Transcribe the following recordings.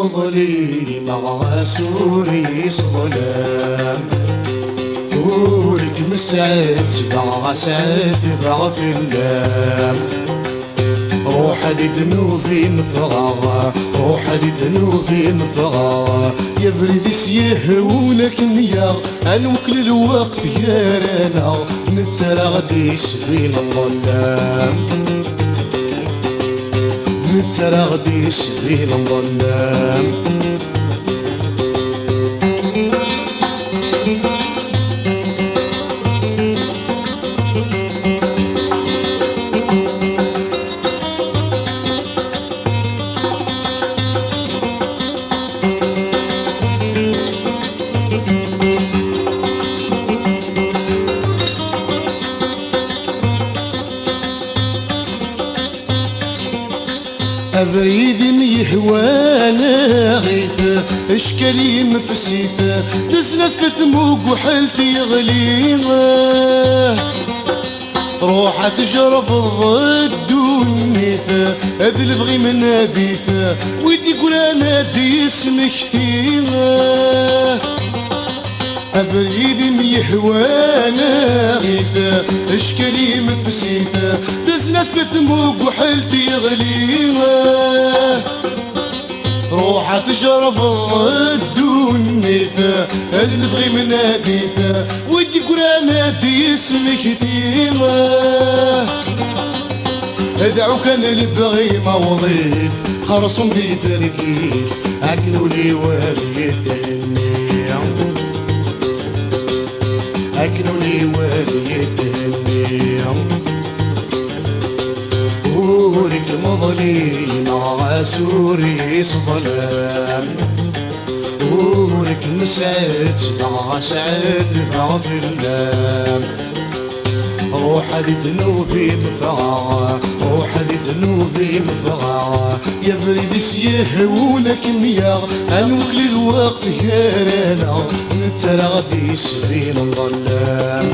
مظليمة سوري ظلام ورك مسعد بغى سعد بغى في اللام روح دي ذنوبي مفغاغة روح دي ذنوبي مفغاغة يا فريدي سيهونك نيا انوكل الوقت يا رانا نترغديش بين الظلام نترغديش بين الظلام أبريد ميهوانا غيث اشكالي مفسيثة تزلف ثموق وحالتي غليظة روح تجرب الضد والنيثة اذلف غي من نبيثة ويدي يقول انا دي اسمك ثيغة أبريد ميهوانا غيثة اشكالي مفسيثة تزلف ثموق وحالتي غليظة روح تجرب الضد والنيثة اذلف غي من ناديثة ودي قرانا دي اسمك ثيغة ادعو كان البغي موظيف خرصم دي تركيف اكلوا لي والي الدنيا أكلوا لي والي الدنيا ورك مظليمة سوري ظلام ورك مسعد مع سعد مع في اللام روح دي ذنوبي مفغاغة روح دي ذنوبي مفغاغة يا فريدي سيهونك مياه انوكل الوقت يا رانا نترغديش بين الظلام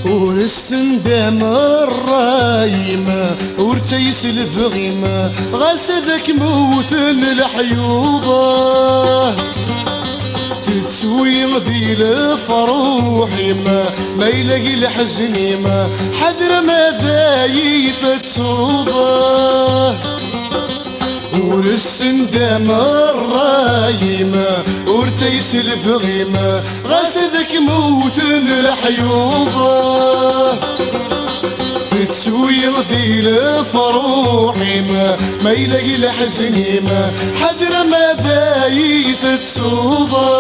ورسندام الرايمة ورتيس الفغيمة غاسدك موثن الحيوضة تتسوي ذي الفروحي ما يلاقي الحزن ما حذر ماذا يفتسوضه ورسندام الرايمة ورتيس الفغيمة غاسدك موثن الحيوضة تسوي ذي الفروحي ما يلاقي الحزن ما حذر ماذا يفتسوضه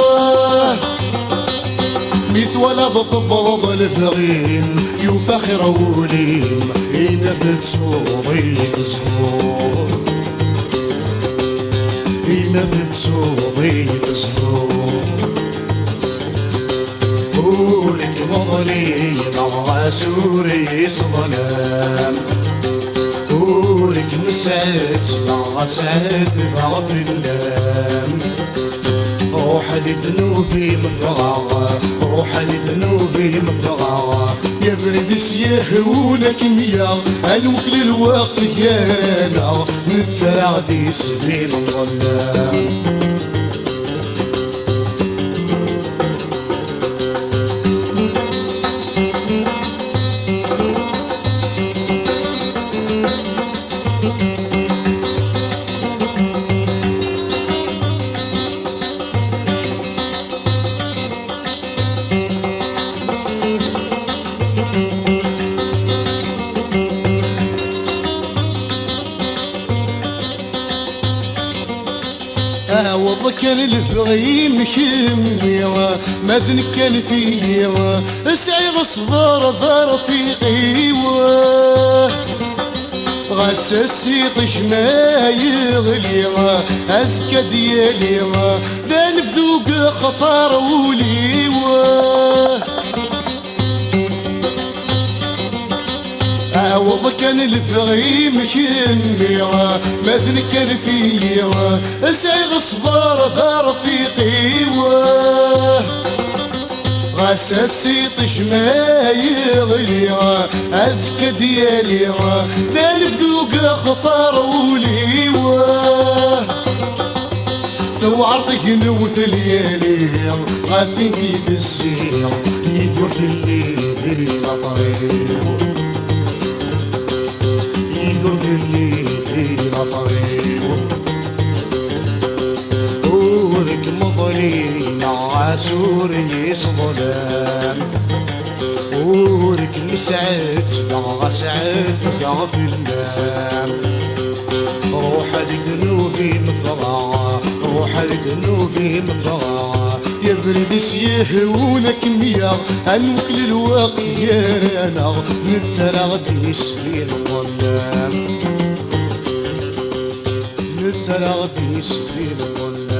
مثولا بثبض الفغيم يفخر وليم إذا فتسوضي تزهور إذا فتسوضي تزهور ورك مظليمة سوري ظلام ورك مسعد مع سعد مع في اللام روح دي ذنوبي مفرغة روح دي ذنوبي مفرغة يا برد سيهونك مياه انوكل الوقت يا رانا نتسرع دي سبيل الظلام عوض كان الفغيم كمية ماذن كان فيا اسعي غصبار ظهر في قيوة غساسي طش ما يغلي أزكى ديالي ذا الفذوق خطر وليوه عوض كان الفغيم كني مثل كان فيا سعيد صبر ثار في قيوه غساسي طش ما يغلي أزكى ديالي ذا الفذوق خطر وليوه تو عرفك نوث ليالي غافين كيف الزين يدور في الليل طريق يدور في الليل طريق ورك مضلين عسوري صظلام ورك مسعد سبع سعد في اللام روح ذنوبي مفرعة روح ذنوبي مفرعة يبرد سيهونك مياه أنوك للوقت يا أنا نتسرع غدي سبيل الظلام نتسرع غدي سبيل الظلام